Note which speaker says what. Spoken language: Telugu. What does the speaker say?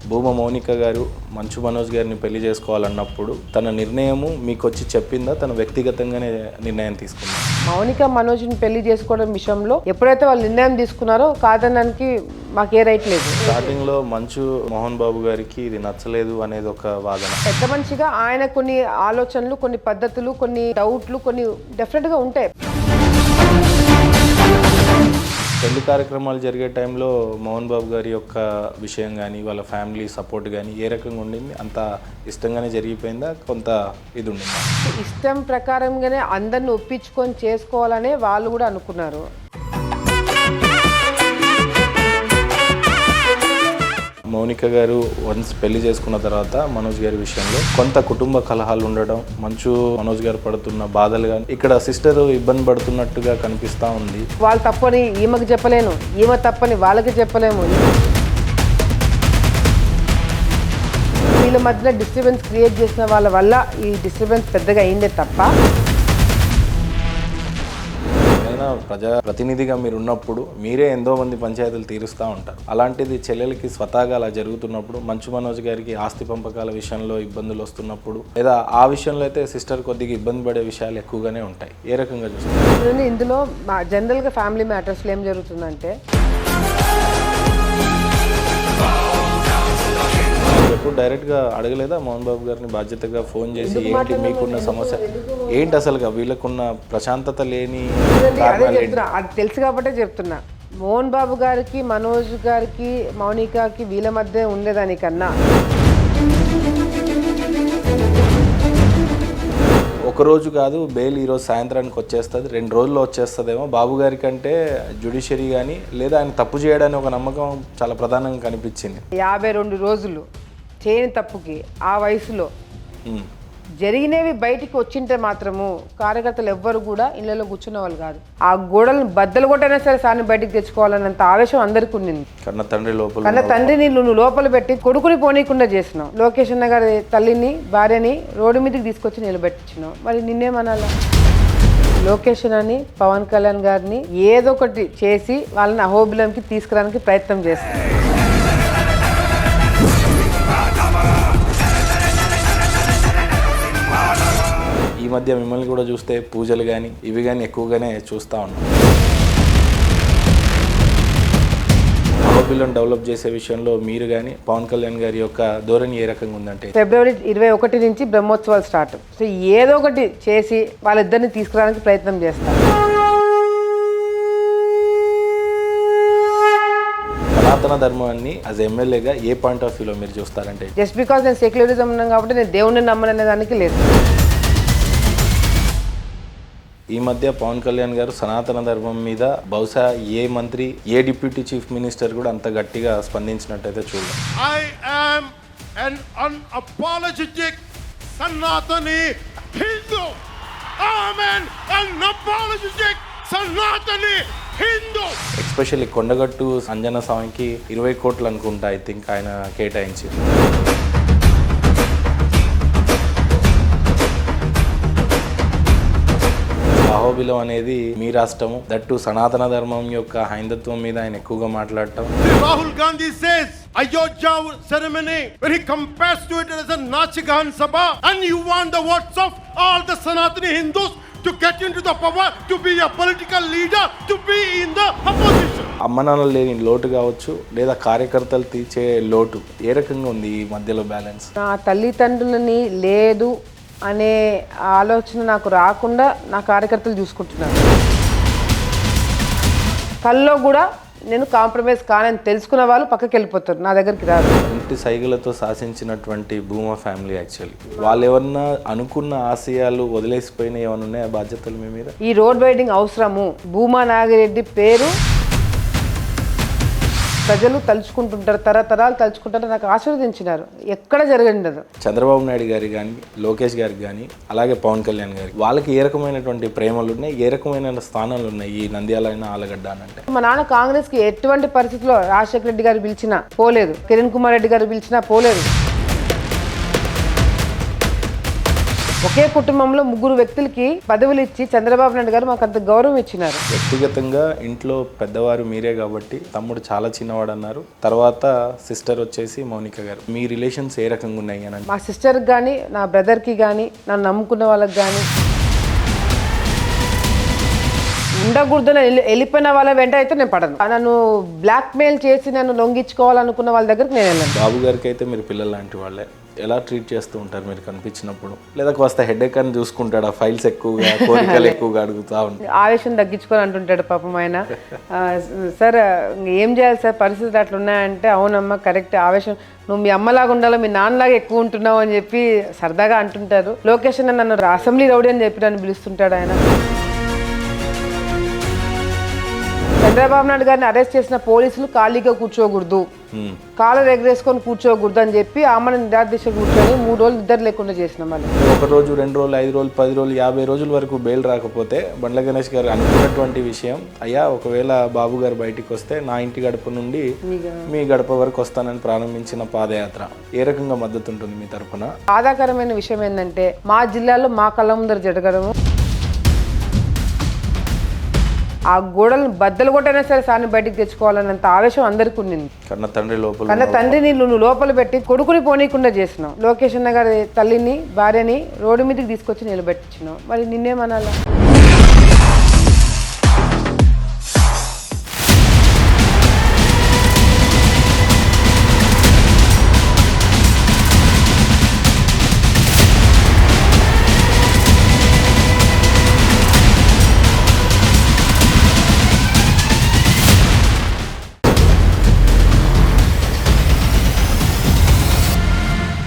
Speaker 1: భూమా మౌనిక గారు మంచు మనోజ్ గారిని పెళ్లి చేసుకోవాలన్నప్పుడు తన నిర్ణయము మీకు వచ్చి చెప్పిందా, తన వ్యక్తిగతంగానే నిర్ణయం తీసుకుందా?
Speaker 2: మౌనిక మనోజ్ని పెళ్లి చేసుకోవడం విషయంలో ఎప్పుడైతే వాళ్ళు నిర్ణయం తీసుకున్నారో కాదనడానికి మాకే రైట్ లేదు.
Speaker 1: స్టార్టింగ్ లో మంచు మోహన్ బాబు గారికి ఇది నచ్చలేదు అనేది ఒక వాదన.
Speaker 2: పెద్ద మనిషిగా ఆయన కొన్ని ఆలోచనలు, కొన్ని పద్ధతులు, కొన్ని డౌట్లు, కొన్ని డెఫినెట్ గా ఉంటాయి.
Speaker 1: పెళ్లి కార్యక్రమాలు జరిగే టైంలో మోహన్ బాబు గారి యొక్క విషయం కానీ వాళ్ళ ఫ్యామిలీ సపోర్ట్ కానీ ఏ రకంగా ఉండింది? అంత ఇష్టంగానే జరిగిపోయిందా, కొంత ఇది ఉండిందా?
Speaker 2: ఇష్టం ప్రకారంగానే అందరిని ఒప్పించుకొని చేసుకోవాలనే వాళ్ళు కూడా అనుకున్నారు.
Speaker 1: మౌనిక గారు వన్స్ పెళ్లి చేసుకున్న తర్వాత మనోజ్ గారి విషయంలో కొంత కుటుంబ కలహాలు ఉండడం, మంచు మనోజ్ గారు పడుతున్న బాధలు కానీ ఇక్కడ సిస్టర్ ఇబ్బంది పడుతున్నట్టుగా కనిపిస్తూ ఉంది.
Speaker 2: వాళ్ళు తప్పని ఈమెకు చెప్పలేను, ఈమె తప్పని వాళ్ళకి చెప్పలేము. వీళ్ళ మధ్యన డిస్టర్బెన్స్ క్రియేట్ చేసిన వాళ్ళ వల్ల ఈ డిస్టర్బెన్స్ పెద్దగా అయిందే తప్ప.
Speaker 1: ప్రజా ప్రతినిధిగా మీరు ఉన్నప్పుడు మీరే ఎంతో మంది పంచాయతీలు తీరుస్తూ ఉంటారు. అలాంటిది చెల్లెలకి స్వతహాగా అలా జరుగుతున్నప్పుడు, మంచు మనోజ్ గారికి ఆస్తి పంపకాల విషయంలో ఇబ్బందులు వస్తున్నప్పుడు, లేదా ఆ విషయంలో అయితే సిస్టర్ కొద్దిగా ఇబ్బంది పడే విషయాలు ఎక్కువగానే ఉంటాయి. ఏ రకంగా చూస్తారు?
Speaker 2: ఇందులో జనరల్గా ఫ్యామిలీ మ్యాటర్స్లో ఏం జరుగుతుందంటే,
Speaker 1: ఎప్పుడు డైరెక్ట్గా అడగలేదా మోహన్ బాబు గారిని బాధ్యతగా ఫోన్ చేసి ఏంటి మీకున్న సమస్య ఏంటి, అసలుగా వీళ్ళకున్న ప్రశాంతత లేని
Speaker 2: అదే చెప్తున్నా, అది తెలుసు కాబట్టే చెప్తున్నా. మోహన్ బాబు గారికి, మనోజ్ గారికి, మౌనికకి వీళ్ళ మధ్య ఉండేదానికన్నా
Speaker 1: ఒకరోజు కాదు బెయిల్ ఈరోజు సాయంత్రానికి వచ్చేస్తుంది, 2 రోజుల్లో వచ్చేస్తుందేమో. బాబు గారి కంటే జ్యుడిషియరీ కానీ లేదా ఆయన తప్పు చేయడానికి ఒక నమ్మకం చాలా ప్రధానంగా కనిపించింది.
Speaker 2: 52 రోజులు చేయని తప్పుకి ఆ వయసులో జరిగినవి బయటికి వచ్చింటే మాత్రము కార్యకర్తలు ఎవ్వరు కూడా ఇళ్లలో కూర్చున్న వాళ్ళు కాదు. ఆ గోడలను బద్దలు కొట్టైనా సరే సార్ని బయటికి తెచ్చుకోవాలన్నంత ఆవేశం అందరికీ ఉండింది. కన్న తండ్రిని నువ్వు లోపల పెట్టి కొడుకుని పోనీయకుండా చేసినావు. లోకేష్ అన్న గారి తల్లిని, భార్యని రోడ్డు మీదకి తీసుకొచ్చి నిలబెట్టించినావు. మరి నిన్నేమనాలా? లోకేష్ అని పవన్ కళ్యాణ్ గారిని ఏదో ఒకటి చేసి వాళ్ళని అహోబిలంకి తీసుకురావడానికి ప్రయత్నం చేస్తారు.
Speaker 1: ఈ మధ్య మిమ్మల్ని కూడా చూస్తే పూజలు కానీ ఇవి కానీ ఎక్కువగానే చూస్తూ ఉన్నాం. అహోబిలం డెవలప్ చేసే విషయంలో మీరు కానీ పవన్ కళ్యాణ్ గారి యొక్క ధోరణి ఏ రకంగా ఉందంటే,
Speaker 2: ఫిబ్రవరి 21 నుంచి బ్రహ్మోత్సవాలు స్టార్ట్. సో ఏదో ఒకటి చేసి వాళ్ళిద్దరిని తీసుకురావడానికి ప్రయత్నం చేస్తారు.
Speaker 1: సనాతన ధర్మాన్ని యాజ్ ఎమ్మెల్యేగా ఏ పాయింట్ ఆఫ్ వ్యూలో మీరు చూస్తారంటే?
Speaker 2: జస్ట్ బికాస్ నేను సెక్యులరిజం ఉన్నాను కాబట్టి నేను దేవుణ్ణి నమ్మననే దానికి లేదు.
Speaker 1: ఈ మధ్య పవన్ కళ్యాణ్ గారు సనాతన ధర్మం మీద బహుశా ఏ మంత్రి, ఏ డిప్యూటీ చీఫ్ మినిస్టర్ కూడా అంత గట్టిగా స్పందించినట్టయితే చూడలేదు.
Speaker 3: I am an unapologetic Sanatani Hindu. I am an unapologetic Sanatani Hindu.
Speaker 1: Especially Kondagattu Anjana స్వామికి 20 కోట్లు అనుకుంటా ఐ థింక్ ఆయన కేటాయించి. అహోబిలం అనేది మీ రాష్ట్రము, దట్టు సనాతన ధర్మం యొక్క హైందత్వం మీద ఆయన ఎక్కువగా మాట్లాడటం.
Speaker 3: Rahul Gandhi says Ayodhya ceremony when he compares to it as a Nachigan Sabha, and you want the votes of all the Sanatani Hindus to get into the power, to be a political leader, to be in the opposition.
Speaker 1: అమ్మనాన్నలు లేని లోటు కావచ్చు, లేదా కార్యకర్తలు తీర్చే లోటు, ఏ రకంగా ఉంది ఈ మధ్యలో బ్యాలెన్స్?
Speaker 2: నా తల్లిదండ్రులని లేదు అనే ఆలోచన నాకు రాకుండా నా కార్యకర్తలు చూసుకుంటున్నారు. కల్లో కూడా నేను కాంప్రమైజ్ కానని తెలుసుకున్న వాళ్ళు పక్కకి వెళ్ళిపోతారు, నా దగ్గరికి రాదు.
Speaker 1: ఇంటి సైగలతో శాసించినటువంటి భూమా ఫ్యామిలీ యాక్చువల్లీ వాళ్ళు ఏమన్నా అనుకున్న ఆశయాలు వదిలేసిపోయిన ఏమన్నా ఉన్నాయా బాధ్యతలు మీ మీద?
Speaker 2: ఈ రోడ్ వైడింగ్ అవసరము. భూమా నాగిరెడ్డి పేరు ప్రజలు తలుచుకుంటుంటారు, తరతరాలు తలుచుకుంటారు. నాకు ఆశీర్వదించినారు, ఎక్కడ జరగండదు.
Speaker 1: చంద్రబాబు నాయుడు గారి కానీ, లోకేష్ గారికి కానీ, అలాగే పవన్ కళ్యాణ్ గారికి వాళ్ళకి ఏ రకమైనటువంటి ప్రేమలు ఉన్నాయి, ఏ రకమైన స్థానాలు ఉన్నాయి ఈ నంద్యాల అయినా ఆలగడ్డ అని అంటే?
Speaker 2: మా నాన్న కాంగ్రెస్కి ఎటువంటి పరిస్థితుల్లో రాజశేఖర రెడ్డి గారు పిలిచినా పోలేదు, కిరణ్ కుమార్ రెడ్డి గారు పిలిచినా పోలేదు. ఒకే కుటుంబంలో ముగ్గురు వ్యక్తులకి పదవులు ఇచ్చి చంద్రబాబు నాయుడు గారు మాకు అంత గౌరవం ఇచ్చినారు.
Speaker 1: వ్యక్తిగతంగా ఇంట్లో పెద్దవారు మీరే కాబట్టి తమ్ముడు చాలా చిన్నవాడు అన్నారు. తర్వాత సిస్టర్ వచ్చేసి మౌనిక గారు. మీ రిలేషన్స్ ఏ రకంగా ఉన్నాయి అని?
Speaker 2: మా సిస్టర్కి కానీ నా బ్రదర్కి కానీ నన్ను నమ్ముకున్న వాళ్ళకి కానీ ఉండకూడదని వెళ్ళిపోయిన వాళ్ళ వెంట అయితే నేను పడను. నన్ను బ్లాక్మెయిల్ చేసి నన్ను లొంగించుకోవాలనుకున్న వాళ్ళ దగ్గరికి నేను వెళ్ళను.
Speaker 1: బాబు గారికి అయితే మీరు పిల్లలు లాంటి వాళ్ళే. ఎలా ట్రీట్ చేస్తూ ఉంటారు మీరు కనిపించినప్పుడు? లేదా కాస్త హెడేక్ అని చూసుకుంటాడా? ఫైల్స్ ఎక్కువగా, కోరికలు ఎక్కువగా అడుగుతా ఉంటాడు.
Speaker 2: ఆవేశం తగ్గించుకొని అంటుంటాడు పాపం ఆయన. సార్ ఏం చేయాలి సార్, పరిస్థితులు అట్లా ఉన్నాయంటే అవునమ్మా కరెక్ట్, ఆవేశం నువ్వు మీ అమ్మలాగా ఉండాలో మీ నాన్నలాగా ఎక్కువ ఉంటున్నావు అని చెప్పి సరదాగా అంటుంటారు. లొకేషన్ నన్ను అసెంబ్లీ రౌడీ అని చెప్పి నన్ను పిలుస్తుంటాడు ఆయన. చంద్రబాబు నాయుడు గారిని అరెస్ట్ చేసిన పోలీసులు ఖాళీగా కూర్చోకూడదు, కాలర్ ఎగరేసుకొని కూర్చోకూడదు అని చెప్పి ఆమెను నిరాదీశ కూర్చొని 3 రోజులు నిద్ర లేకుండా చేసిన వాళ్ళు.
Speaker 1: 1 రోజు 2 రోజులు 5 రోజులు 10 రోజులు 50 రోజుల వరకు బెయిల్ రాకపోతే బండ్ల గణేష్ గారు అనుకున్నటువంటి విషయం, అయ్యా ఒకవేళ బాబు గారు బయటికి వస్తే నా ఇంటి గడప నుండి మీ గడప వరకు వస్తానని ప్రారంభించిన పాదయాత్ర ఏ రకంగా మద్దతు ఉంటుంది మీ తరఫున?
Speaker 2: బాధాకరమైన విషయం ఏంటంటే మా జిల్లాలో మా కళ్ళ ముందర జరగడము, ఆ గోడలను బద్దలు కొట్టైనా సరే సార్ని బయటికి తెచ్చుకోవాలన్నంత ఆవేశం అందరికీ ఉండింది.
Speaker 1: కన్న తండ్రి లోపల,
Speaker 2: కన్న తండ్రిని నువ్వు లోపల పెట్టి కొడుకుని పోనీయకుండా చేసినావు. లోకేష్ అన్న గారి తల్లిని భార్యని రోడ్డు మీదకి తీసుకొచ్చి నిలబెట్టించినావు. మరి నిన్నేమనాలా?